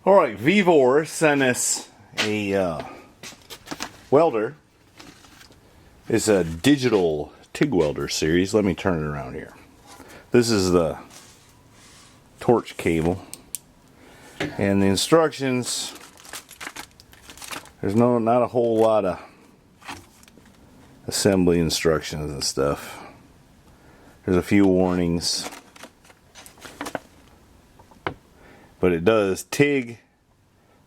Alright, Vevor sent us a welder. It's a digital TIG welder series. Let me turn it around here. This is the torch cable. And the instructions, there's not a whole lot of assembly instructions and stuff. There's a few warnings. But it does TIG,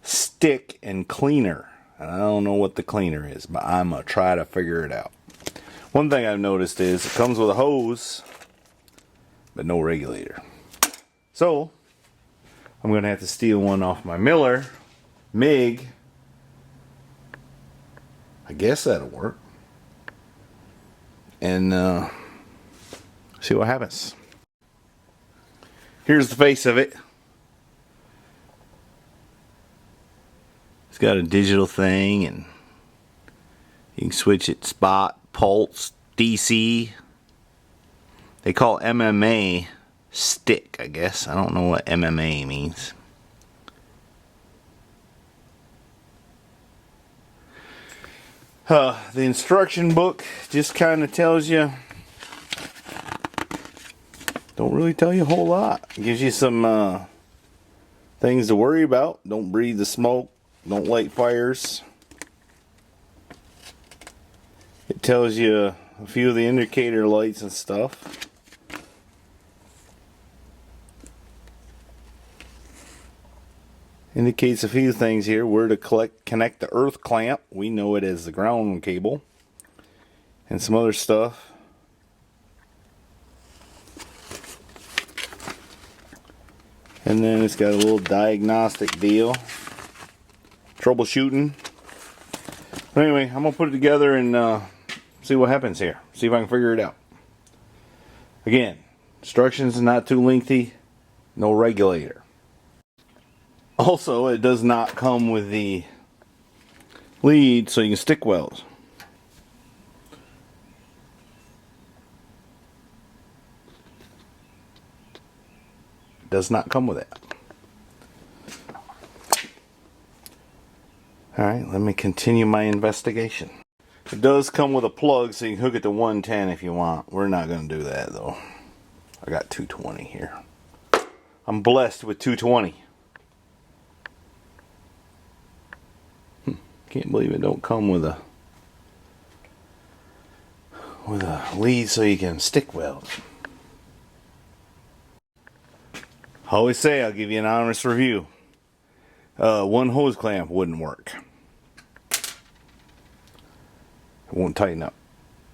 stick, and cleaner. And I don't know what the cleaner is, but I'm going to try to figure it out. One thing I've noticed is it comes with a hose, but no regulator. So, I'm going to have to steal one off my Miller MIG. I guess that'll work. And see what happens. Here's the face of it. It's got a digital thing, and you can switch it spot, pulse, DC. They call MMA stick, I guess. I don't know what MMA means. The instruction book just kind of tells you, don't really tell you a whole lot. It gives you some things to worry about. Don't breathe the smoke. Don't light fires. It tells you a few of the indicator lights and stuff. Indicates a few things here. Where to connect the earth clamp. We know it as the ground cable. And some other stuff. And then it's got a little diagnostic deal. Troubleshooting. But anyway, I'm going to put it together and see what happens here. See if I can figure it out. Again, instructions not too lengthy. No regulator. Also, it does not come with the lead so you can stick weld. It does not come with it. Alright, let me continue my investigation. It does come with a plug so you can hook it to 110 if you want. We're not going to do that though. I got 220 here. I'm blessed with 220. Can't believe it don't come with a lead so you can stick weld. I always say I'll give you an honest review. One hose clamp wouldn't work. It won't tighten up.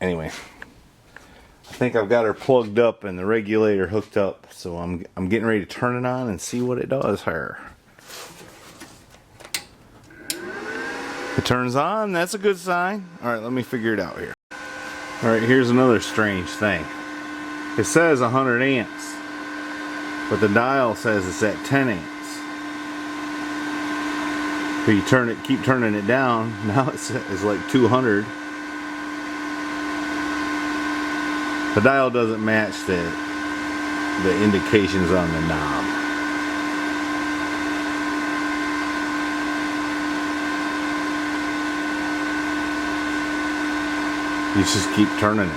Anyway, I think I've got her plugged up and the regulator hooked up, so I'm getting ready to turn it on and see what it does here. It turns on, that's a good sign. Alright, let me figure it out here. Alright, here's another strange thing. It says 100 amps, but the dial says it's at 10 amps. So you keep turning it down, now it's like 200. The dial doesn't match the indications on the knob. You just keep turning it.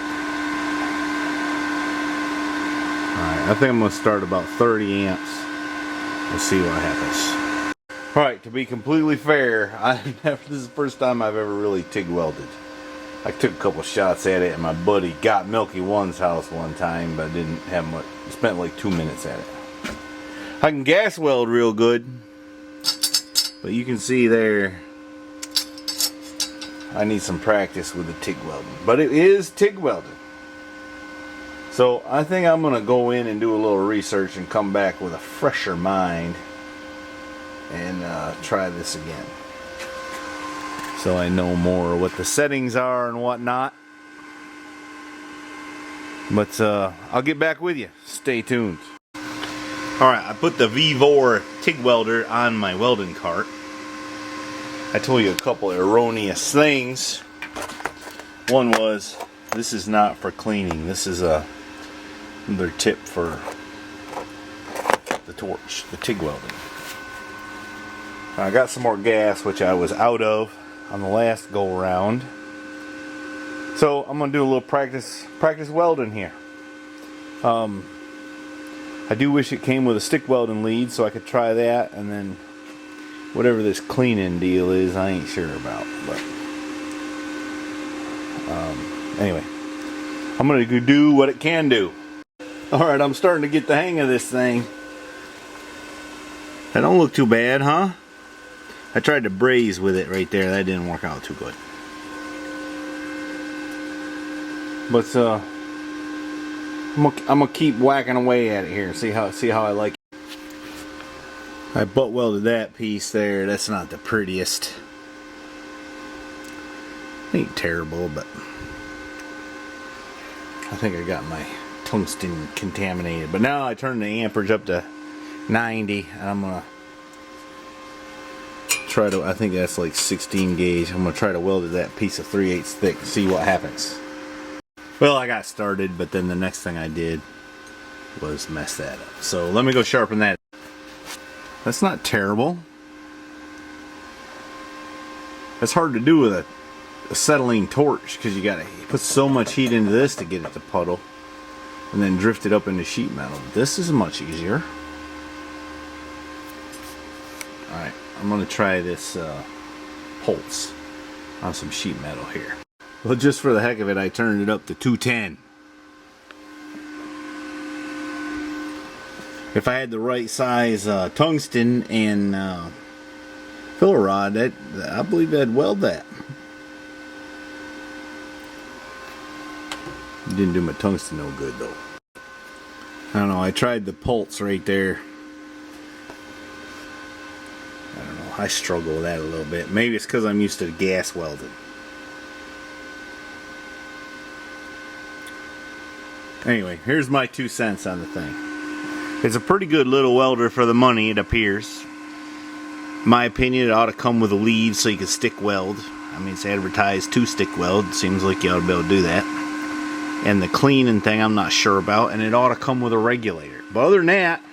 Alright, I think I'm going to start about 30 amps and see what happens. Alright, to be completely fair, this is the first time I've ever really TIG welded. I took a couple shots at it, and my buddy got Milky One's house one time, but didn't have much. Spent like 2 minutes at it. I can gas weld real good, but you can see there, I need some practice with the TIG welding. But it is TIG welding. So I think I'm going to go in and do a little research and come back with a fresher mind and try this again, so I know more what the settings are and whatnot. But I'll get back with you. Stay tuned. Alright, I put the Vevor TIG welder on my welding cart. I told you a couple of erroneous things. One was, this is not for cleaning. This is another tip for the torch, the TIG welding. I got some more gas, which I was out of on the last go around. So I'm gonna do a little practice welding here. I do wish it came with a stick welding lead so I could try that, and then whatever this cleaning deal is, I ain't sure about. But anyway, I'm gonna go do what it can do. Alright, I'm starting to get the hang of this thing. That don't look too bad, huh? I tried to braze with it right there. That didn't work out too good. But I'm gonna keep whacking away at it here. See how I like it. I butt welded that piece there. That's not the prettiest. Ain't terrible, but I think I got my tungsten contaminated. But now I turned the amperage up to 90, and I'm gonna try to, I think that's like 16 gauge. I'm gonna try to weld that piece of 3/8 thick and see what happens. Well, I got started, but then the next thing I did was mess that up. So let me go sharpen that. That's not terrible. That's hard to do with a acetylene torch, because you gotta put so much heat into this to get it to puddle and then drift it up into sheet metal. This is much easier. Alright, I'm gonna try this pulse on some sheet metal here. Well, just for the heck of it, I turned it up to 210. If I had the right size tungsten and filler rod, I believe I'd weld that. Didn't do my tungsten no good though. I don't know, I tried the pulse right there. I don't know, I struggle with that a little bit. Maybe it's because I'm used to gas welding. Anyway, here's my 2 cents on the thing. It's a pretty good little welder for the money, it appears. In my opinion, it ought to come with a lead so you can stick weld. I mean, it's advertised to stick weld. Seems like you ought to be able to do that. And the cleaning thing, I'm not sure about. And it ought to come with a regulator. But other than that,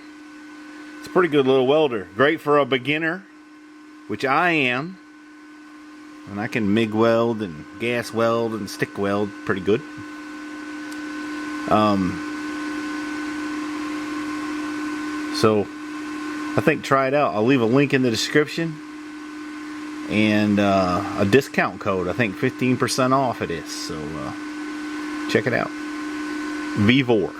it's a pretty good little welder. Great for a beginner, which I am. And I can MIG weld and gas weld and stick weld pretty good. So I think try it out. I'll leave a link in the description and a discount code. I think 15% off it is. So check it out. Vevor.